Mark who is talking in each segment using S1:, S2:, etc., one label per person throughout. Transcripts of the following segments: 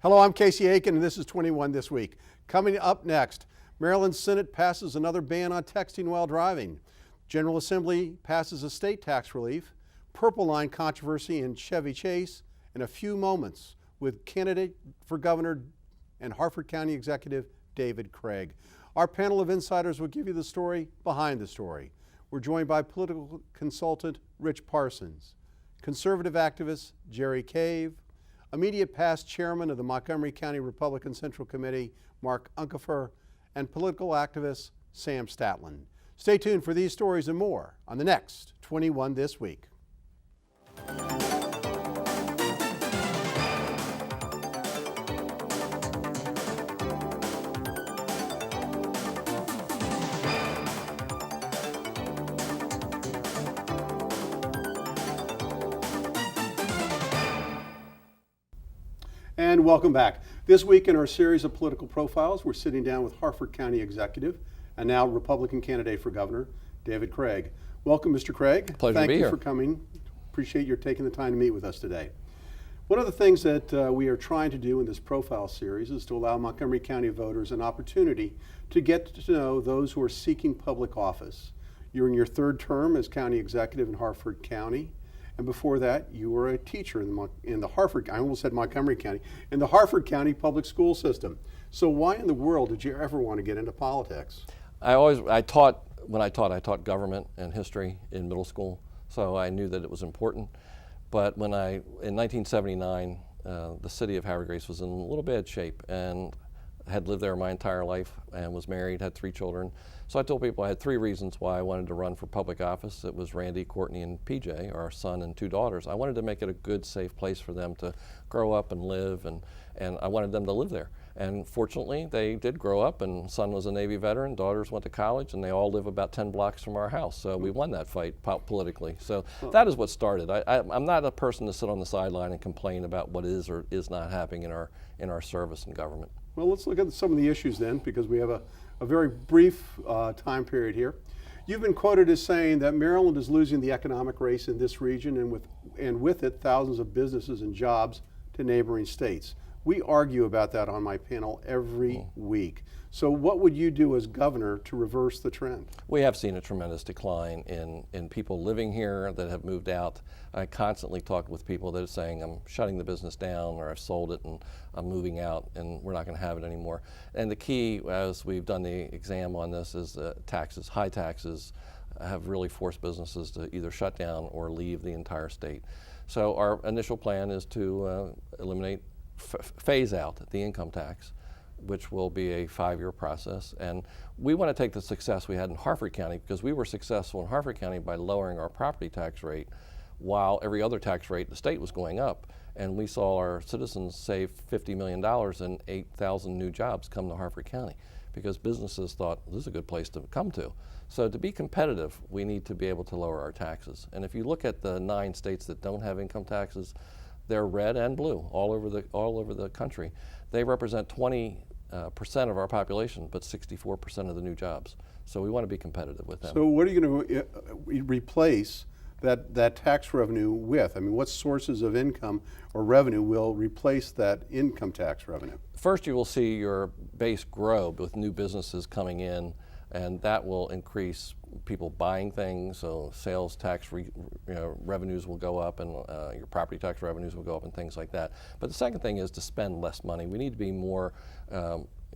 S1: Hello, I'm Casey Aiken, and this is 21 This Week. Coming up next, Maryland Senate passes another ban on texting while driving. General Assembly passes estate tax relief, Purple Line controversy in Chevy Chase, in a few moments with candidate for governor and Harford County Executive David Craig. Our panel of insiders will give you the story behind the story. We're joined by political consultant Rich Parsons, conservative activist Jerry Cave, immediate past chairman of the Montgomery County Republican Central Committee, Mark Uncapher, and political activist Sam Statland. Stay tuned for these stories and more on the next 21 This Week. And welcome back. This week in our series of political profiles, we're sitting down with Harford County Executive and now Republican candidate for governor, David Craig. Welcome, Mr. Craig.
S2: Pleasure to be here.
S1: Thank you for coming. Appreciate your taking the time to meet with us today. One of the things that we are trying to do in this profile series is to allow Montgomery County voters an opportunity to get to know those who are seeking public office. You're in your third term as county executive in Harford County. And before that, you were a teacher in the Harford, I almost said Montgomery County, in the Harford County public school system. So why in the world did you ever want to get into politics?
S2: I taught government and history in middle school, so I knew that it was important. But in 1979, the city of Howard Grace was in a little bad shape, and had lived there my entire life and was married, had 3 children. So I told people I had 3 reasons why I wanted to run for public office. It was Randy, Courtney, and PJ, our son and 2 daughters. I wanted to make it a good, safe place for them to grow up and live, and I wanted them to live there. And fortunately, they did grow up, and son was a Navy veteran, daughters went to college, and they all live about 10 blocks from our house. So we won that fight politically. So that is what started. I'm not a person to sit on the sideline and complain about what is or is not happening in our service and government.
S1: Well, let's look at some of the issues then, because we have a very brief time period here. You've been quoted as saying that Maryland is losing the economic race in this region, and with it, thousands of businesses and jobs to neighboring states. We argue about that on my panel every week. So what would you do as governor to reverse the trend?
S2: We have seen a tremendous decline in people living here that have moved out. I constantly talk with people that are saying, I'm shutting the business down, or I've sold it and I'm moving out and we're not going to have it anymore. And the key, as we've done the exam on this, is taxes. High taxes have really forced businesses to either shut down or leave the entire state. So our initial plan is to phase out the income tax, which will be a 5-year process. And we want to take the success we had in Harford County, because we were successful in Harford County by lowering our property tax rate while every other tax rate in the state was going up. And we saw our citizens save $50 million and 8,000 new jobs come to Harford County, because businesses thought this is a good place to come to. So to be competitive, we need to be able to lower our taxes. And if you look at the 9 states that don't have income taxes, they're red and blue all over the country. They represent 20% of our population, but 64% of the new jobs. So we want to be competitive with them.
S1: So what are you going to replace that tax revenue with? I mean, what sources of income or revenue will replace that income tax revenue?
S2: First, you will see your base grow with new businesses coming in, and that will increase people buying things, so sales tax revenues will go up, and your property tax revenues will go up and things like that. But the second thing is to spend less money. We need to be more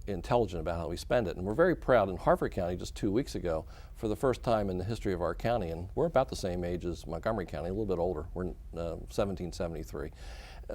S2: intelligent about how we spend it. And we're very proud in Harford County just 2 weeks ago, for the first time in the history of our county, and we're about the same age as Montgomery County, a little bit older, we're 1773.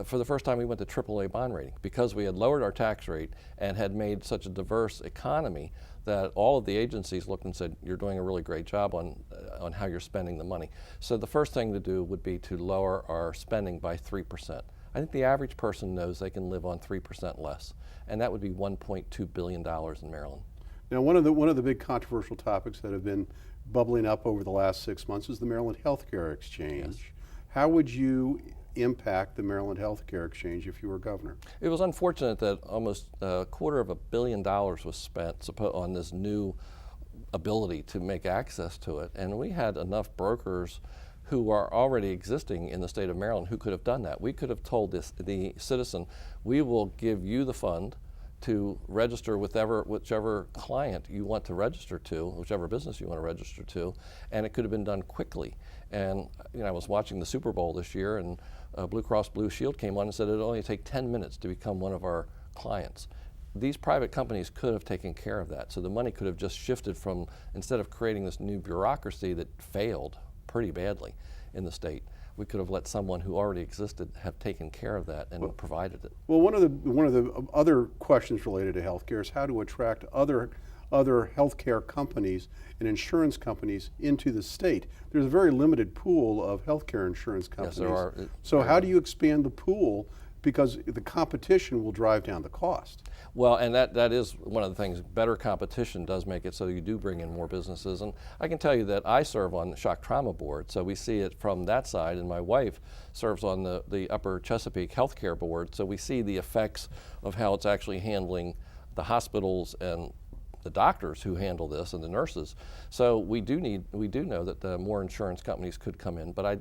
S2: For the first time we went to AAA bond rating, because we had lowered our tax rate and had made such a diverse economy that all of the agencies looked and said, you're doing a really great job on how you're spending the money. So the first thing to do would be to lower our spending by 3%. I think the average person knows they can live on 3% less, and that would be $1.2 billion in Maryland.
S1: Now, one of the big controversial topics that have been bubbling up over the last 6 months is the Maryland Healthcare Exchange. Yes. How would you impact the Maryland Healthcare Exchange if you were governor?
S2: It was unfortunate that almost $250 million was spent on this new ability to make access to it, and we had enough brokers who are already existing in the state of Maryland who could have done that. We could have told the citizen, we will give you the fund to register with whichever client you want to register to, whichever business you want to register to, and it could have been done quickly. And I was watching the Super Bowl this year, and Blue Cross Blue Shield came on and said it would only take 10 minutes to become one of our clients. These private companies could have taken care of that, so the money could have just shifted from, instead of creating this new bureaucracy that failed pretty badly in the state, we could have let someone who already existed have taken care of that and provided it.
S1: Well, one of the other questions related to healthcare is how to attract other healthcare companies and insurance companies into the state. There's a very limited pool of healthcare insurance companies.
S2: Yes, there are.
S1: So how do you expand the pool? Because the competition will drive down the cost.
S2: Well, and that is one of the things. Better competition does make it so you do bring in more businesses. And I can tell you that I serve on the shock trauma board, so we see it from that side, and my wife serves on the Upper Chesapeake Healthcare Board, so we see the effects of how it's actually handling the hospitals and the doctors who handle this and the nurses. So we do know that more insurance companies could come in, but I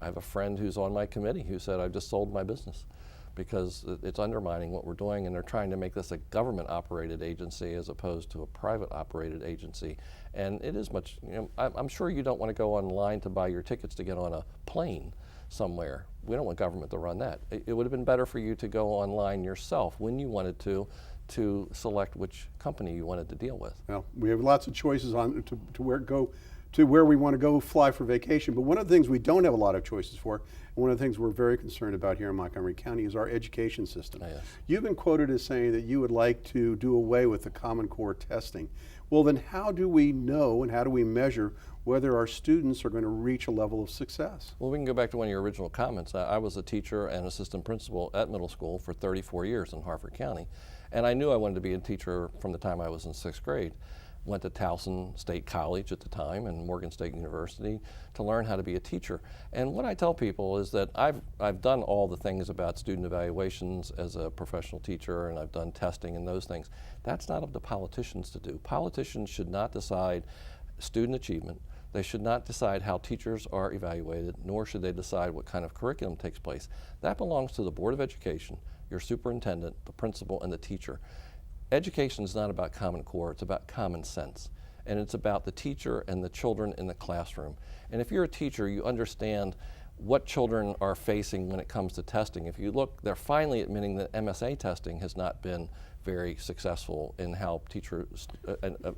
S2: have a friend who's on my committee who said, I've just sold my business because it's undermining what we're doing, and they're trying to make this a government-operated agency as opposed to a private-operated agency. And it is much, I'm sure you don't want to go online to buy your tickets to get on a plane somewhere. We don't want government to run that. It would have been better for you to go online yourself when you wanted to select which company you wanted to deal with.
S1: Well, we have lots of choices on to where we want to go fly for vacation, but one of the things we don't have a lot of choices for, and one of the things we're very concerned about here in Montgomery County, is our education system.
S2: Yes.
S1: You've been quoted as saying that you would like to do away with the Common Core testing. Well, then how do we know and how do we measure whether our students are going to reach a level of success?
S2: Well, we can go back to one of your original comments. I was a teacher and assistant principal at middle school for 34 years in Harford County, and I knew I wanted to be a teacher from the time I was in 6th grade. Went to Towson State College at the time and Morgan State University to learn how to be a teacher. And what I tell people is that I've done all the things about student evaluations as a professional teacher, and I've done testing and those things. That's not up to politicians to do. Politicians should not decide student achievement. They should not decide how teachers are evaluated, nor should they decide what kind of curriculum takes place. That belongs to the Board of Education, your superintendent, the principal, and the teacher. Education is not about Common Core, it's about common sense. And it's about the teacher and the children in the classroom. And if you're a teacher, you understand what children are facing when it comes to testing. If you look, they're finally admitting that MSA testing has not been very successful in how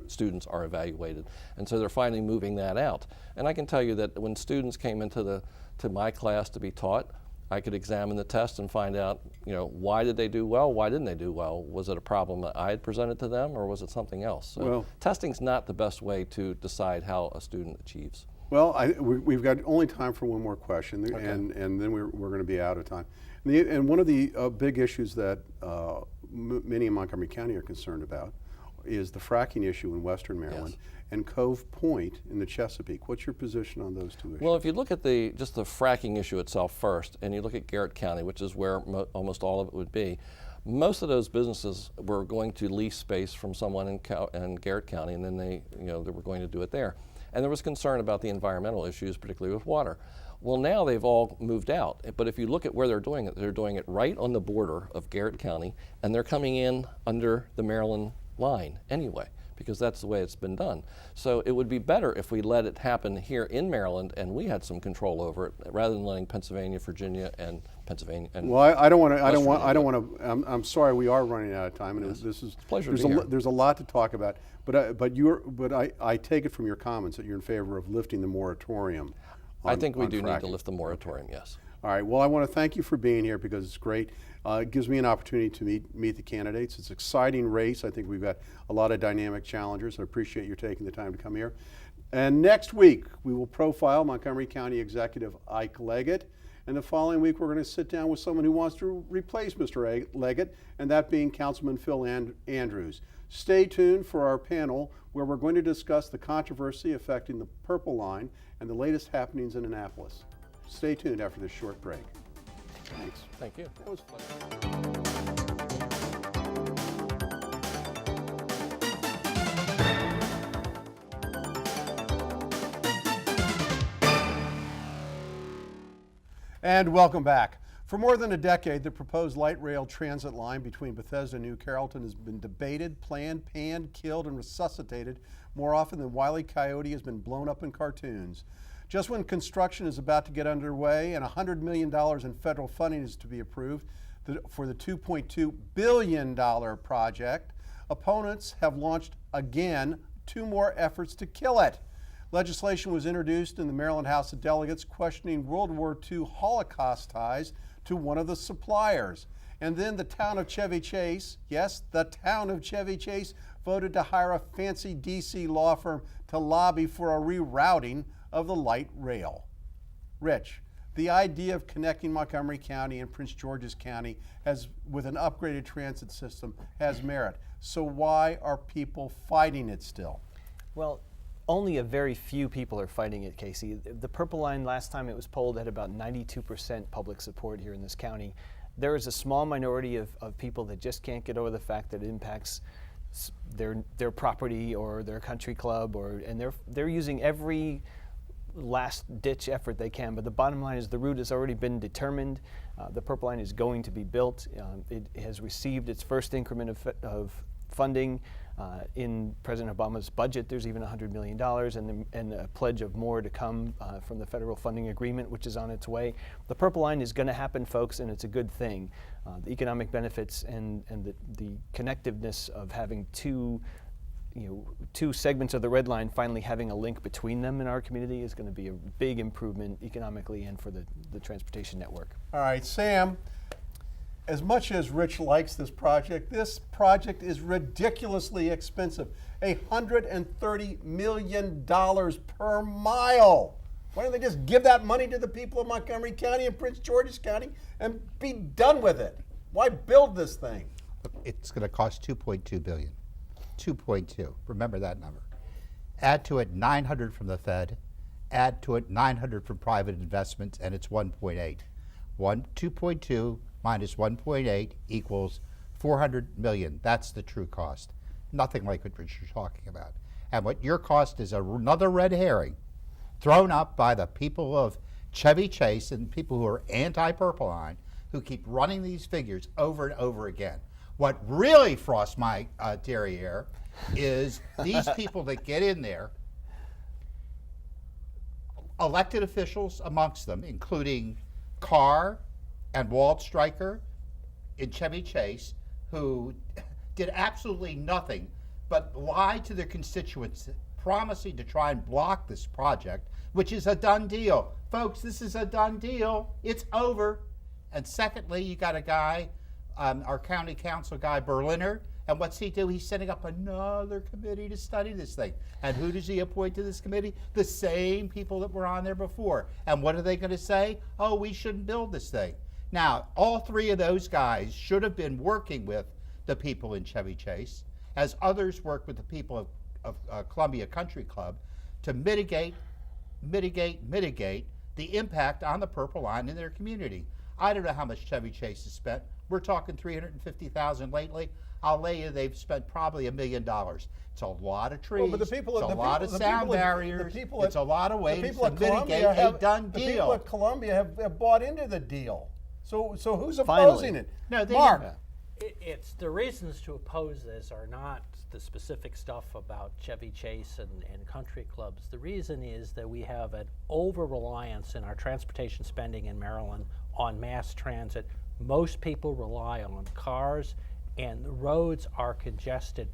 S2: students are evaluated. And so they're finally moving that out. And I can tell you that when students came into my class to be taught, I could examine the test and find out, why did they do well? Why didn't they do well? Was it a problem that I had presented to them, or was it something else? So testing's not the best way to decide how a student achieves.
S1: Well, we've got only time for one more question, okay. and then we're going to be out of time. And one of the big issues that many in Montgomery County are concerned about is the fracking issue in Western Maryland. Yes. And Cove Point in the Chesapeake. What's your position on those two issues?
S2: Well, if you look at just the fracking issue itself first, and you look at Garrett County, which is where almost all of it would be, most of those businesses were going to lease space from someone in Garrett County, and then they were going to do it there. And there was concern about the environmental issues, particularly with water. Well, now they've all moved out, but if you look at where they're doing it right on the border of Garrett County, and they're coming in under the Maryland line anyway, because that's the way it's been done. So it would be better if we let it happen here in Maryland and we had some control over it, rather than letting Pennsylvania, Virginia, and Pennsylvania. And
S1: well, I don't want to. I'm sorry, we are running out of time, and this is
S2: pleasure.
S1: There's a lot to talk about, but I take it from your comments that you're in favor of lifting the moratorium.
S2: I think we do need to lift the moratorium. Okay. Yes.
S1: All right. Well, I want to thank you for being here because it's great. It gives me an opportunity to meet the candidates. It's an exciting race. I think we've got a lot of dynamic challengers. I appreciate you taking the time to come here. And next week, we will profile Montgomery County Executive Ike Leggett. And the following week, we're going to sit down with someone who wants to replace Mr. Leggett, and that being Councilman Phil Andrews. Stay tuned for our panel, where we're going to discuss the controversy affecting the Purple Line and the latest happenings in Annapolis. Stay tuned after this short break. Thanks.
S2: Thank you.
S1: That was fun. And welcome back. For more than a decade, the proposed light rail transit line between Bethesda and New Carrollton has been debated, planned, panned, killed, and resuscitated more often than Wile E. Coyote has been blown up in cartoons. Just when construction is about to get underway and $100 million in federal funding is to be approved for the $2.2 billion project, opponents have launched again 2 more efforts to kill it. Legislation was introduced in the Maryland House of Delegates questioning World War II Holocaust ties to one of the suppliers. And then the town of Chevy Chase, yes, the town of Chevy Chase, voted to hire a fancy DC law firm to lobby for a rerouting of the light rail. Rich, the idea of connecting Montgomery County and Prince George's County with an upgraded transit system has merit. So why are people fighting it still?
S3: Well, only a very few people are fighting it, Casey. The Purple Line, last time it was polled, had about 92% public support here in this county. There is a small minority of people that just can't get over the fact that it impacts their property or their country club, and they're using every last ditch effort they can. But the bottom line is the route has already been determined. The Purple Line is going to be built. It has received its first increment of funding. In President Obama's budget, there's even $100 million and a pledge of more to come from the federal funding agreement, which is on its way. The Purple Line is going to happen, folks, and it's a good thing. The economic benefits and the connectiveness of having two segments of the Red Line finally having a link between them in our community is going to be a big improvement economically and for the transportation network.
S1: All right, Sam. As much as Rich likes this project is ridiculously expensive. $130 million per mile. Why don't they just give that money to the people of Montgomery County and Prince George's County and be done with it? Why build this thing?
S4: It's going to cost $2.2 billion. 2.2. Remember that number. Add to it 900 from the Fed. Add to it 900 from private investments, and it's 1.8. 2.2 minus 1.8 equals 400 million. That's the true cost. Nothing like what you're talking about. And what your cost is another red herring thrown up by the people of Chevy Chase and people who are anti-Purple Line who keep running these figures over and over again. What really frosts my derriere is these people that get in there, elected officials amongst them, including Carr and Walt Stryker in Chevy Chase, who did absolutely nothing but lie to their constituents, promising to try and block this project, which is a done deal. Folks, this is a done deal. It's over. And secondly, you got a guy, our county council guy, Berliner, and what's he do? He's setting up another committee to study this thing. And who does he appoint to this committee? The same people that were on there before. And what are they going to say? Oh, we shouldn't build this thing. Now, all 3 of those guys should have been working with the people in Chevy Chase, as others work with the people of Columbia Country Club, to mitigate the impact on the Purple Line in their community. I don't know how much Chevy Chase has spent. We're talking $350,000 lately. I'll lay you they've spent probably $1 million. It's a lot of trees.
S1: Well, but the people,
S4: it's a lot of sound barriers. It's a lot of ways to mitigate a done deal.
S1: The people at Columbia have bought into the deal. So who's opposing it?
S4: No,
S1: Mark.
S5: It's the reasons to oppose this are not the specific stuff about Chevy Chase and country clubs. The reason is that we have an over-reliance in our transportation spending in Maryland on mass transit. Most people rely on cars, and the roads are congested.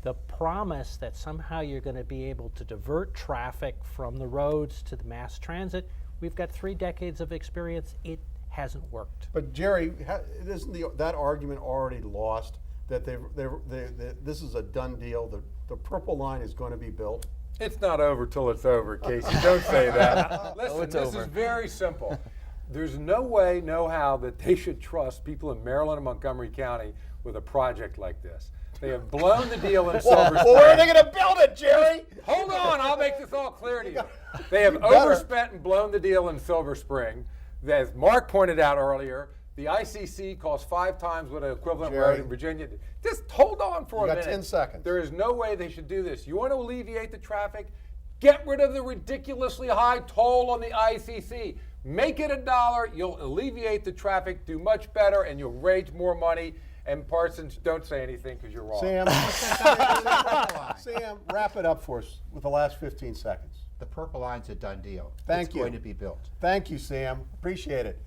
S5: The promise that somehow you're going to be able to divert traffic from the roads to the mass transit, we've got 3 decades of experience. It hasn't worked.
S1: But Jerry, isn't that argument already lost? That this is a done deal. The Purple Line is going to be built.
S6: It's not over till it's over, Casey. Don't say that. Listen,
S3: it's
S6: this
S3: over.
S6: is very simple. There's no way, no how that they should trust people in Maryland and Montgomery County with a project like this. They have blown the deal in Silver Spring.
S1: Well, where are they going to build it, Jerry?
S6: Hold on, I'll make this all clear to you. They have overspent and blown the deal in Silver Spring. As Mark pointed out earlier, the ICC costs 5 times what an equivalent road in Virginia. Just hold on for a minute.
S1: You got 10 seconds.
S6: There is no way they should do this. You want to alleviate the traffic? Get rid of the ridiculously high toll on the ICC. Make it $1. You'll alleviate the traffic, do much better, and you'll raise more money. And Parsons, don't say anything because you're wrong.
S1: Sam, Sam, wrap it up for us with the last 15 seconds.
S4: The Purple Line's a done deal.
S1: Thank
S4: it's
S1: you.
S4: going to be built.
S1: Thank you, Sam. Appreciate it.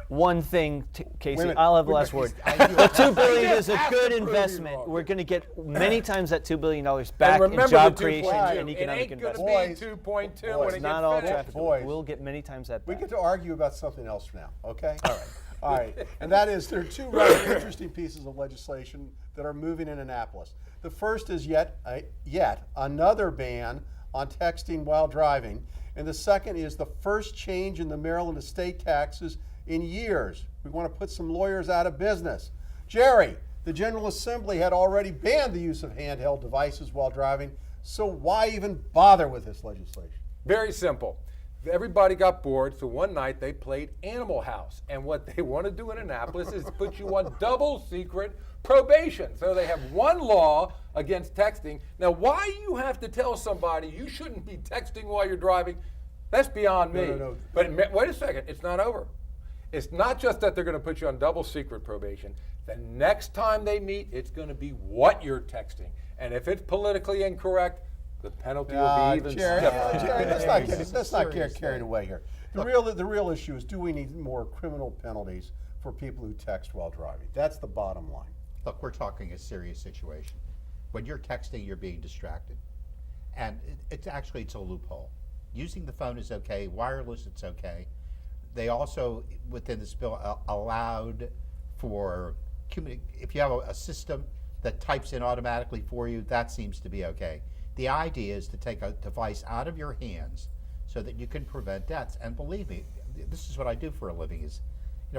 S3: One thing, Casey,
S1: minute.
S3: I'll have the last word. The $2 billion is a good investment. We're going to get many times that $2 billion back in
S6: remember
S3: job
S6: the
S3: creation
S6: 2.2.
S3: and economic
S6: It ain't going
S3: investment.
S6: to be
S1: Boys.
S6: 2.2
S1: Boys.
S6: when
S3: It's
S6: it
S3: not
S6: gets
S3: all
S6: finished.
S3: traffic.
S1: Boys.
S3: We'll get many times that
S1: We
S3: back.
S1: get to argue about something else now, okay? All right. All right. And that is, there are two rather interesting pieces of legislation that are moving in Annapolis. The first is yet another ban on texting while driving. And the second is the first change in the Maryland estate taxes in years. We want to put some lawyers out of business. Jerry, the General Assembly had already banned the use of handheld devices while driving, so why even bother with this legislation?
S6: Very simple. Everybody got bored, so one night they played Animal House. And what they want to do in Annapolis is put you on double secret probation. So they have one law against texting. Now, why you have to tell somebody you shouldn't be texting while you're driving, that's beyond me.
S1: No.
S6: But wait a second, it's not over. It's not just that they're going to put you on double secret probation. The next time they meet, it's going to be what you're texting. And if it's politically incorrect, the penalty will be even
S1: Jerry,
S6: stiffer.
S1: let's not get carried away here. The real issue is, do we need more criminal penalties for people who text while driving? That's the bottom line.
S4: Look, we're talking a serious situation. When you're texting, you're being distracted. And it's a loophole. Using the phone is okay, wireless it's okay. They also, within this bill, allowed for, if you have a system that types in automatically for you, that seems to be okay. The idea is to take a device out of your hands so that you can prevent deaths. And believe me, this is what I do for a living is,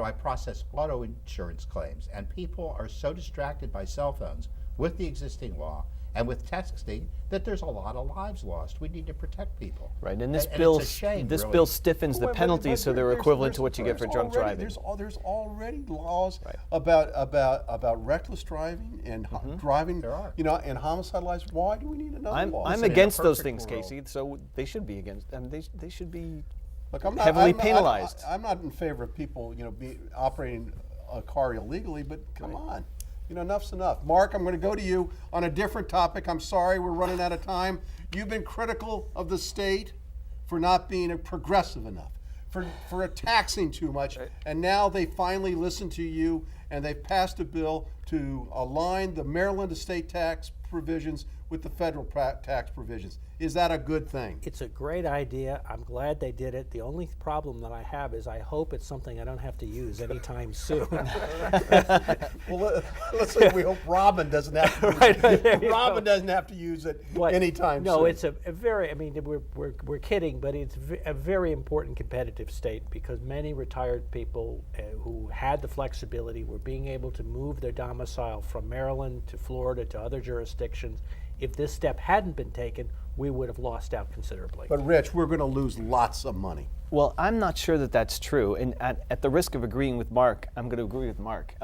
S4: I process auto insurance claims, and people are so distracted by cell phones with the existing law and with texting that there's a lot of lives lost. We need to protect people.
S3: Right, and this
S4: And
S3: bill
S4: it's a shame,
S3: this
S4: really.
S3: bill stiffens the
S1: But
S3: penalties so they're
S1: there's-
S3: equivalent
S1: there's-
S3: to what you get for
S1: there's
S3: drunk
S1: already-
S3: driving.
S1: There's already laws
S3: Right.
S1: about reckless driving and driving,
S4: There are.
S1: and homicide lives. Why do we need another law?
S3: I'm
S4: in a
S3: against those
S4: perfect
S3: things,
S4: world.
S3: Casey. So they should be against. They should be.
S1: Look, I'm not,
S3: heavily
S1: I'm not-
S3: penalized.
S1: I'm not in favor of people, operating a car illegally, but come on. Enough's enough. Mark, I'm going to go to you on a different topic. I'm sorry, we're running out of time. You've been critical of the state for not being progressive enough, for taxing too much, and now they finally listened to you and they've passed a bill to align the Maryland estate tax provisions with the federal tax provisions. Is that a good thing?
S5: It's a great idea. I'm glad they did it. The only problem that I have is I hope it's something I don't have to use anytime soon.
S1: Well, let's say we hope Robin doesn't have to. Robin doesn't have to use it
S5: But
S1: anytime
S5: no,
S1: soon.
S5: it's a very, we're kidding, but it's a very important competitive state because many retired people who had the flexibility were being able to move their domicile from Maryland to Florida to other jurisdictions. If this step hadn't been taken, we would have lost out considerably.
S1: But Rich, we're going to lose lots of money.
S3: Well, I'm not sure that that's true. And at the risk of agreeing with Mark, I'm going to agree with Mark.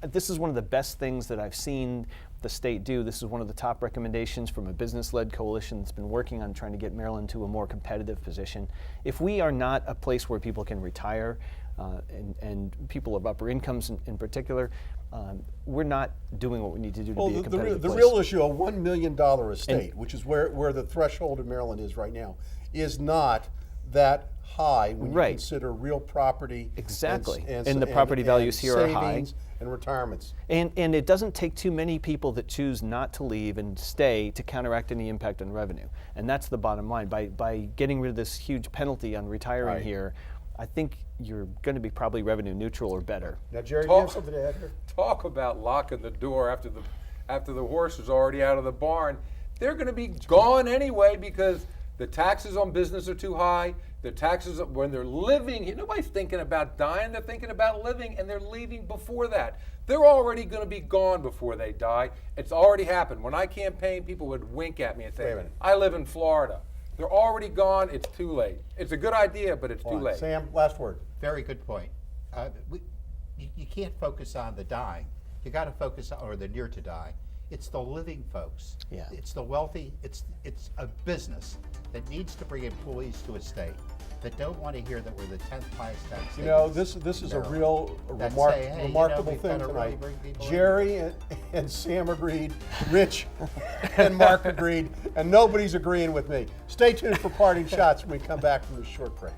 S3: This is one of the best things that I've seen the state do. This is one of the top recommendations from a business-led coalition that's been working on trying to get Maryland to a more competitive position. If we are not a place where people can retire, and people of upper incomes in particular, we're not doing what we need to do to be a competitive
S1: the
S3: place.
S1: real issue, a $1 million estate, which is where the threshold in Maryland is right now, is not that high when you
S3: Right.
S1: consider real property.
S3: Exactly.
S1: And
S3: And the property values here are high.
S1: savings and retirements.
S3: And it doesn't take too many people that choose not to leave and stay to counteract any impact on revenue. And that's the bottom line. By getting rid of this huge penalty on retiring
S1: Right.
S3: here, I think you're going to be probably revenue neutral or better.
S1: Now, Jerry, do you have something to add here?
S6: Talk about locking the door after the horse is already out of the barn. They're going to be gone anyway because the taxes on business are too high. The taxes when they're living, nobody's thinking about dying. They're thinking about living, and they're leaving before that. They're already going to be gone before they die. It's already happened. When I campaigned, people would wink at me and
S1: Wait a
S6: say,
S1: minute.
S6: "I live in Florida." They're already gone. It's too late. It's a good idea, but it's too late.
S1: Sam, last word.
S4: Very good point. You can't focus on the dying. You got to focus on, or the near to die. It's the living folks.
S3: Yeah.
S4: It's the wealthy. It's a business that needs to bring employees to a state. that don't want to hear that we're the 10th highest tax state.
S1: You know,
S4: in
S1: this is a
S4: Maryland.
S1: real
S4: That say, hey,
S1: remarkable
S4: we've
S1: thing
S4: gotta really
S1: tonight.
S4: bring people in.
S1: Jerry and Sam agreed, Rich and Mark agreed, and nobody's agreeing with me. Stay tuned for parting shots when we come back from this short break.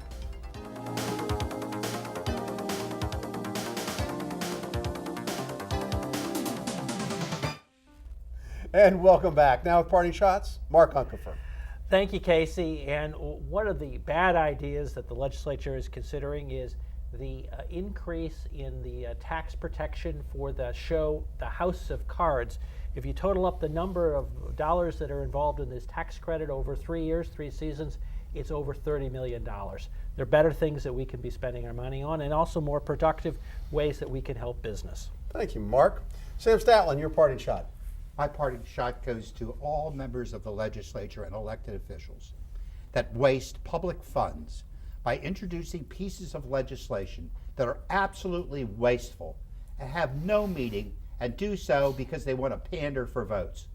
S1: And welcome back. Now with parting shots, Mark Uncapher.
S5: Thank you, Casey. And one of the bad ideas that the legislature is considering is the increase in the tax protection for the show, The House of Cards. If you total up the number of dollars that are involved in this tax credit over 3 years, 3 seasons, it's over $30 million. There are better things that we can be spending our money on, and also more productive ways that we can help business.
S1: Thank you, Mark. Sam Statland, your parting shot.
S4: My parting shot goes to all members of the legislature and elected officials that waste public funds by introducing pieces of legislation that are absolutely wasteful and have no meaning, and do so because they want to pander for votes.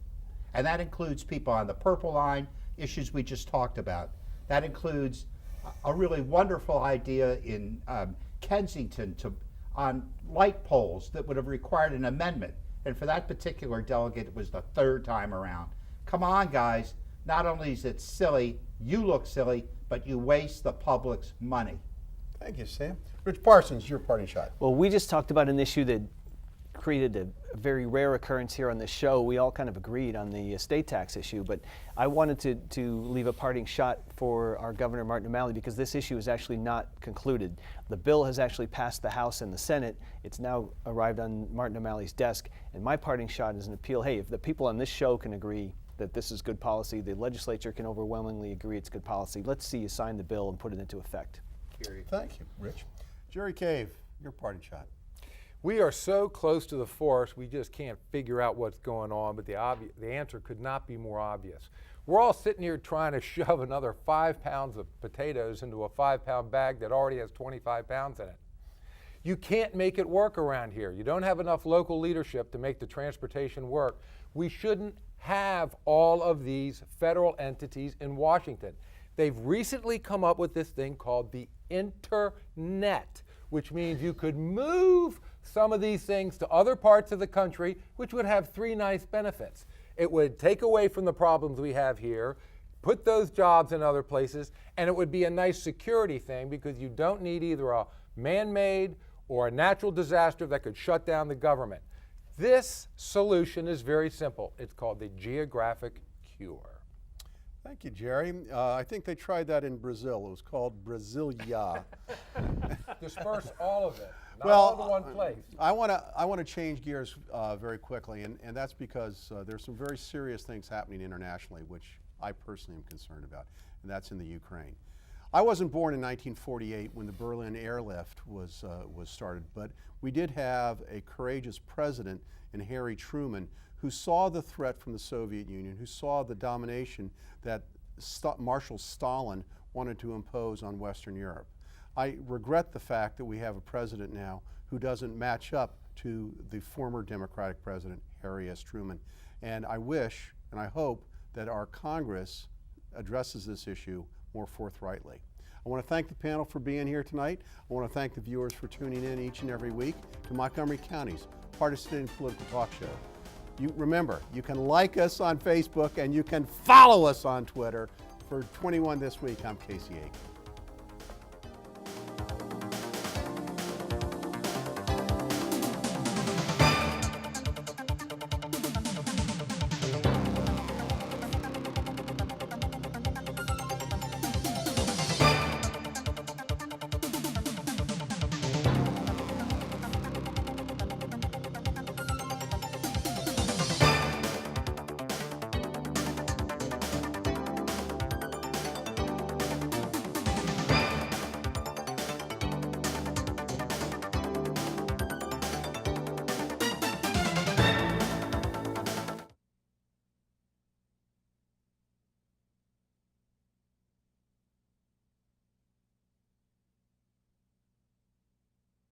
S4: And that includes people on the purple line, issues we just talked about. That includes a really wonderful idea in Kensington on light poles that would have required an amendment. And for that particular delegate, it was the 3rd time around. Come on, guys. Not only is it silly, you look silly, but you waste the public's money.
S1: Thank you, Sam. Rich Parsons, your parting shot.
S3: Well, we just talked about an issue that created a very rare occurrence here on this show. We all kind of agreed on the estate tax issue, but I wanted to leave a parting shot for our Governor Martin O'Malley, because this issue is actually not concluded. The bill has actually passed the House and the Senate. It's now arrived on Martin O'Malley's desk, and my parting shot is an appeal. Hey, if the people on this show can agree that this is good policy, the legislature can overwhelmingly agree it's good policy. Let's see you sign the bill and put it into effect.
S1: Thank you, Rich. Jerry Cave, your parting shot.
S6: We are so close to the forest, we just can't figure out what's going on, but the answer could not be more obvious. We're all sitting here trying to shove another 5 pounds of potatoes into a 5-pound bag that already has 25 pounds in it. You can't make it work around here. You don't have enough local leadership to make the transportation work. We shouldn't have all of these federal entities in Washington. They've recently come up with this thing called the Internet, which means you could move some of these things to other parts of the country, which would have 3 nice benefits. It would take away from the problems we have here, put those jobs in other places, and it would be a nice security thing, because you don't need either a man-made or a natural disaster that could shut down the government. This solution is very simple. It's called the geographic cure.
S1: Thank you, Jerry. I think they tried that in Brazil. It was called Brasilia.
S6: Disperse all of it, not
S1: Well,
S6: all to one place.
S1: I want to change gears very quickly, and that's because there's some very serious things happening internationally, which I personally am concerned about, and that's in the Ukraine. I wasn't born in 1948 when the Berlin airlift was started, but we did have a courageous president in Harry Truman who saw the threat from the Soviet Union, who saw the domination that Marshal Stalin wanted to impose on Western Europe. I regret the fact that we have a president now who doesn't match up to the former Democratic president, Harry S. Truman. And I wish and I hope that our Congress addresses this issue more forthrightly. I want to thank the panel for being here tonight. I want to thank the viewers for tuning in each and every week to Montgomery County's partisan political talk show. Remember, you can like us on Facebook and you can follow us on Twitter. For 21 This Week, I'm Casey Aiken.